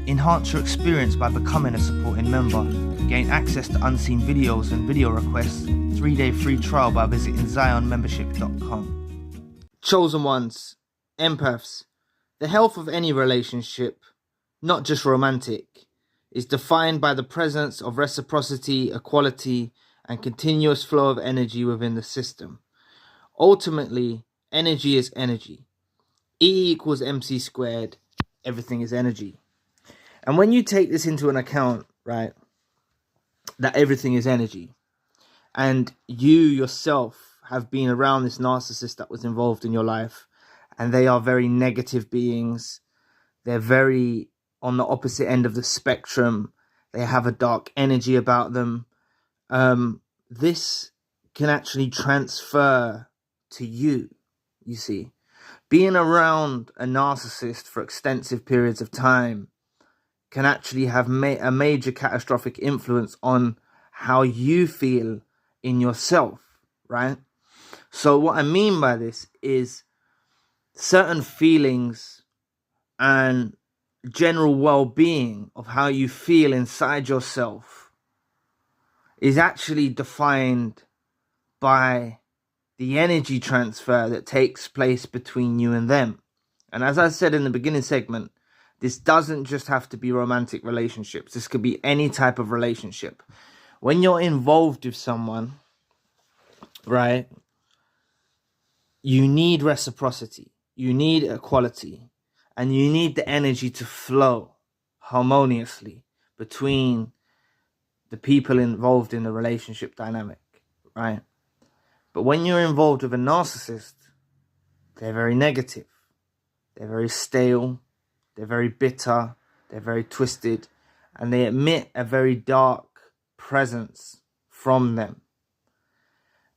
Enhance your experience by becoming a supporting member. Gain access to unseen videos and video requests. 3-day free trial by visiting zionmembership.com. Chosen ones, empaths. The health of any relationship, not just romantic, is defined by the presence of reciprocity, equality, and continuous flow of energy within the system. Ultimately, energy is energy. E equals mc squared. Everything is energy. And when you take this into an account, right, that everything is energy, and you yourself have been around this narcissist that was involved in your life, and they are very negative beings, they're very on the opposite end of the spectrum, they have a dark energy about them, this can actually transfer to you, you see. Being around a narcissist for extensive periods of time can actually have a major catastrophic influence on how you feel in yourself, right? So what I mean by this is certain feelings and general well-being of how you feel inside yourself is actually defined by the energy transfer that takes place between you and them. And as I said in the beginning segment, this doesn't just have to be romantic relationships. This could be any type of relationship. When you're involved with someone, right, you need reciprocity, you need equality, and you need the energy to flow harmoniously between the people involved in the relationship dynamic, right? But when you're involved with a narcissist, they're very negative, they're very stale, they're very bitter, they're very twisted, and they emit a very dark presence from them.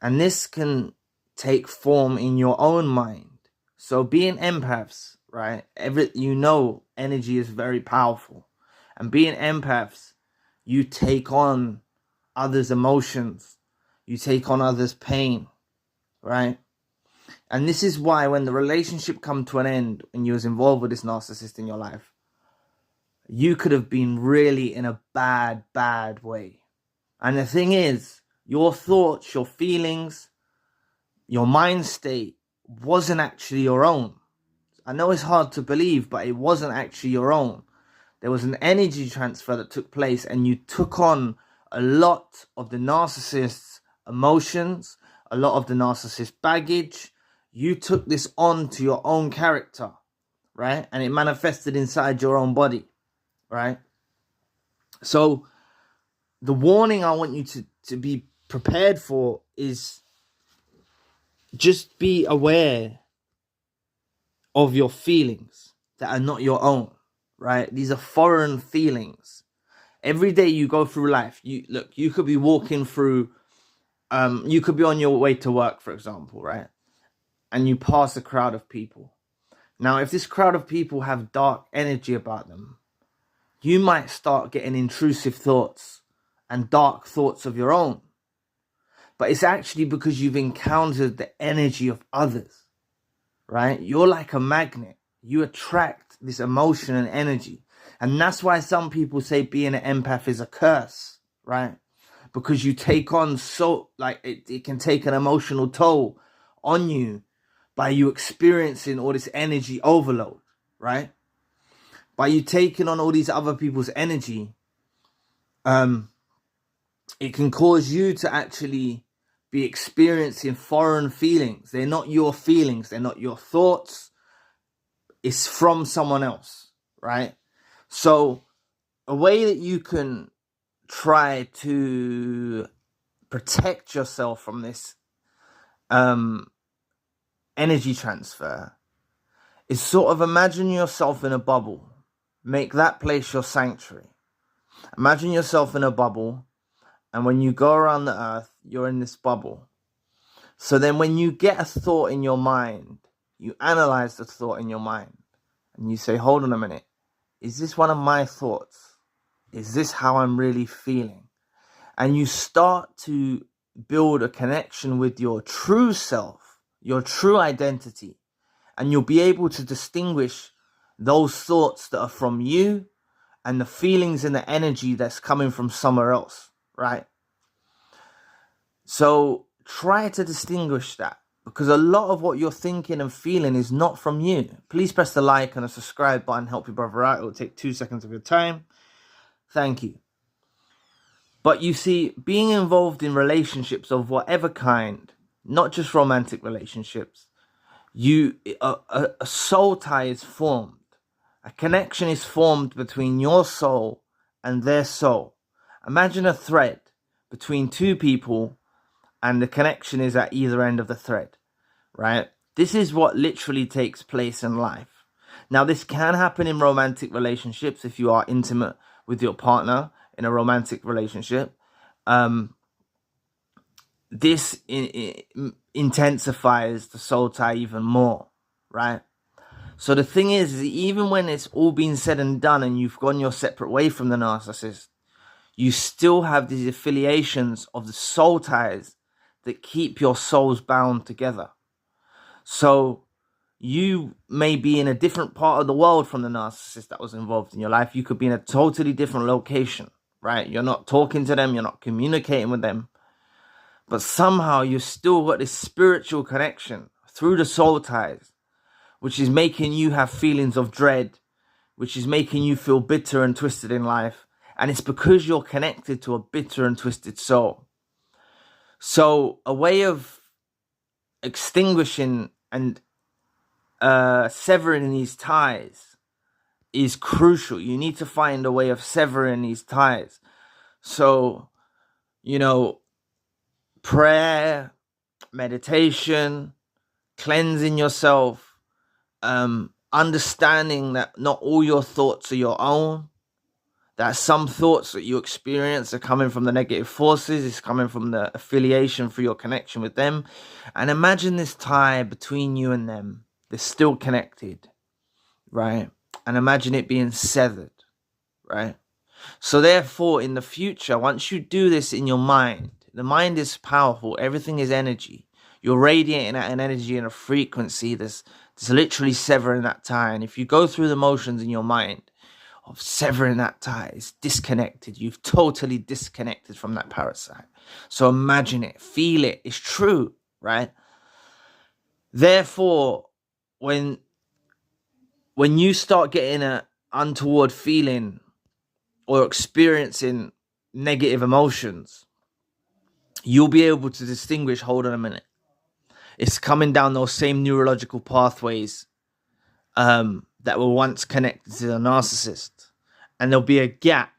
And this can take form in your own mind. So being empaths, right, energy is very powerful. And being empaths, you take on others' emotions, you take on others' pain, right? And this is why when the relationship come to an end and you was involved with this narcissist in your life, you could have been really in a bad way. And the thing is, your thoughts, your feelings, your mind state wasn't actually your own. I know it's hard to believe, but it wasn't actually your own. There was an energy transfer that took place, and you took on a lot of the narcissist's emotions, a lot of the narcissist baggage. You took this on to your own character, right? And it manifested inside your own body, right? So the warning I want you to be prepared for is just be aware of your feelings that are not your own, right? These are foreign feelings. Every day you go through life, you could be walking through, you could be on your way to work, for example, right? And you pass a crowd of people. Now, if this crowd of people have dark energy about them, you might start getting intrusive thoughts and dark thoughts of your own. But it's actually because you've encountered the energy of others, right? You're like a magnet. You attract this emotion and energy. And that's why some people say being an empath is a curse, right? Because you take on it can take an emotional toll on you by you experiencing all this energy overload, right? By you taking on all these other people's energy, it can cause you to actually be experiencing foreign feelings. They're not your feelings. They're not your thoughts. It's from someone else, right? So a way that you can try to protect yourself from this energy transfer is sort of imagine yourself in a bubble. Make that place your sanctuary. Imagine yourself in a bubble, and when you go around the earth, you're in this bubble. So then when you get a thought in your mind, you analyze the thought in your mind, and you say, hold on a minute, is this one of my thoughts? Is this how I'm really feeling? And you start to build a connection with your true self, your true identity, and you'll be able to distinguish those thoughts that are from you and the feelings and the energy that's coming from somewhere else, right? So try to distinguish that, because a lot of what you're thinking and feeling is not from you. Please press the like and a subscribe button. Help your brother out. It will take 2 seconds of your time. Thank you. But you see, being involved in relationships of whatever kind, not just romantic relationships, a soul tie is formed. A connection is formed between your soul and their soul. Imagine a thread between two people, and the connection is at either end of the thread, right? This is what literally takes place in life. Now, this can happen in romantic relationships if you are intimate with your partner in a romantic relationship. This intensifies the soul tie even more, right? So the thing is even when it's all been said and done and you've gone your separate way from the narcissist, you still have these affiliations of the soul ties that keep your souls bound together. So you may be in a different part of the world from the narcissist that was involved in your life. You could be in a totally different location, right? You're not talking to them. You're not communicating with them. But somehow you've still got this spiritual connection through the soul ties, which is making you have feelings of dread, which is making you feel bitter and twisted in life. And it's because you're connected to a bitter and twisted soul. So a way of extinguishing and severing these ties is crucial. You need to find a way of severing these ties. So, prayer, meditation, cleansing yourself, understanding that not all your thoughts are your own, that some thoughts that you experience are coming from the negative forces, it's coming from the affiliation for your connection with them. And imagine this tie between you and them. They're still connected, right? And imagine it being severed, right? So therefore, in the future, once you do this in your mind, the mind is powerful. Everything is energy. You're radiating at an energy and a frequency that's literally severing that tie. And if you go through the motions in your mind of severing that tie, it's disconnected. You've totally disconnected from that parasite. So imagine it, feel it. It's true, right? Therefore, when you start getting an untoward feeling or experiencing negative emotions, you'll be able to distinguish, hold on a minute, it's coming down those same neurological pathways that were once connected to the narcissist. And there'll be a gap.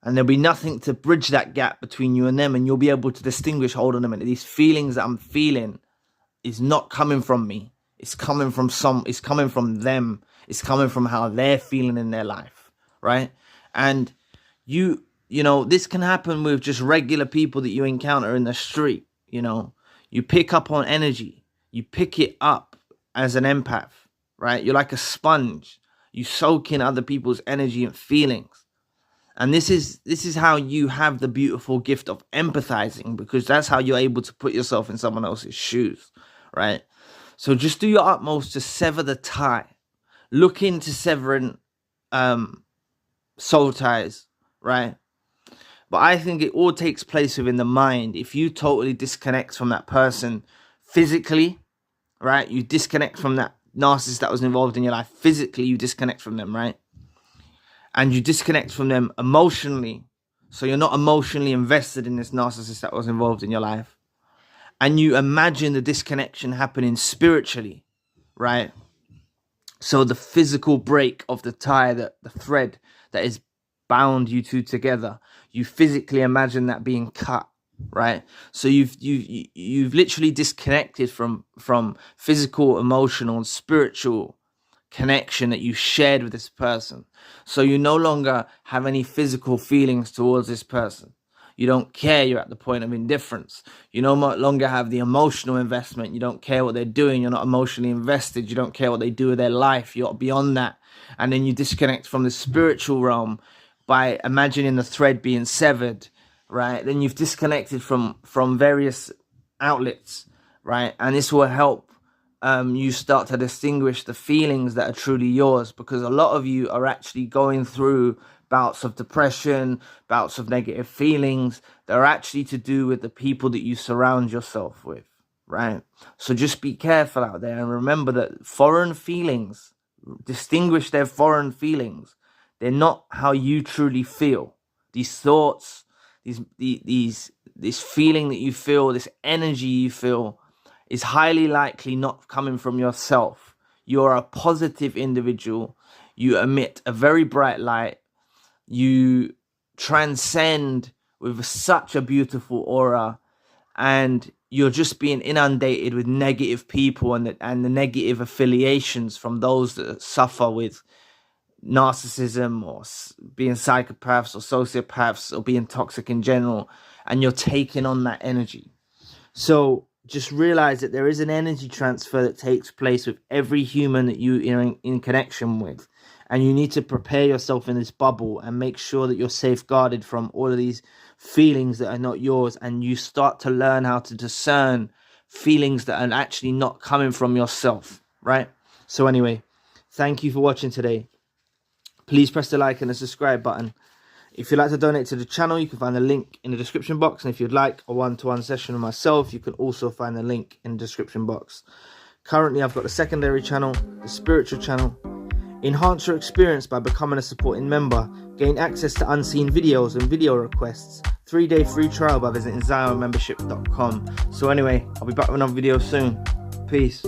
And there'll be nothing to bridge that gap between you and them. And you'll be able to distinguish, hold on a minute, these feelings that I'm feeling is not coming from me. It's coming from it's coming from them. It's coming from how they're feeling in their life, right? And this can happen with just regular people that you encounter in the street. You pick up on energy. You pick it up as an empath, right? You're like a sponge. You soak in other people's energy and feelings. And this is how you have the beautiful gift of empathizing, because that's how you're able to put yourself in someone else's shoes, right? So just do your utmost to sever the tie. Look into severing soul ties, right? But I think it all takes place within the mind. If you totally disconnect from that person physically, right? You disconnect from that narcissist that was involved in your life. Physically, you disconnect from them, right? And you disconnect from them emotionally. So you're not emotionally invested in this narcissist that was involved in your life. And you imagine the disconnection happening spiritually, right? So the physical break of the tie, the thread that is bound you two together, you physically imagine that being cut, right? So you've literally disconnected from physical, emotional, and spiritual connection that you shared with this person. So you no longer have any physical feelings towards this person. You don't care. You're at the point of indifference. You no longer have the emotional investment. You don't care what they're doing. You're not emotionally invested. You don't care what they do with their life. You're beyond that. And then you disconnect from the spiritual realm by imagining the thread being severed, right? Then you've disconnected from various outlets, right? And this will help you start to distinguish the feelings that are truly yours, because a lot of you are actually going through bouts of depression, bouts of negative feelings that are actually to do with the people that you surround yourself with, right? So just be careful out there, and remember that foreign feelings, distinguish their foreign feelings. They're not how you truly feel. These thoughts, this feeling that you feel, this energy you feel, is highly likely not coming from yourself. You're a positive individual. You emit a very bright light. You transcend with such a beautiful aura, and you're just being inundated with negative people and the negative affiliations from those that suffer with narcissism or being psychopaths or sociopaths or being toxic in general, and you're taking on that energy. So just realize that there is an energy transfer that takes place with every human that you are in connection with. And you need to prepare yourself in this bubble and make sure that you're safeguarded from all of these feelings that are not yours. And you start to learn how to discern feelings that are actually not coming from yourself, right? So anyway, thank you for watching today. Please press the like and the subscribe button. If you'd like to donate to the channel, you can find the link in the description box. And if you'd like a one-to-one session with myself, you can also find the link in the description box. Currently, I've got the secondary channel, the spiritual channel. Enhance your experience by becoming a supporting member. Gain access to unseen videos and video requests. 3-day free trial by visiting ZionMembership.com. So anyway, I'll be back with another video soon. Peace.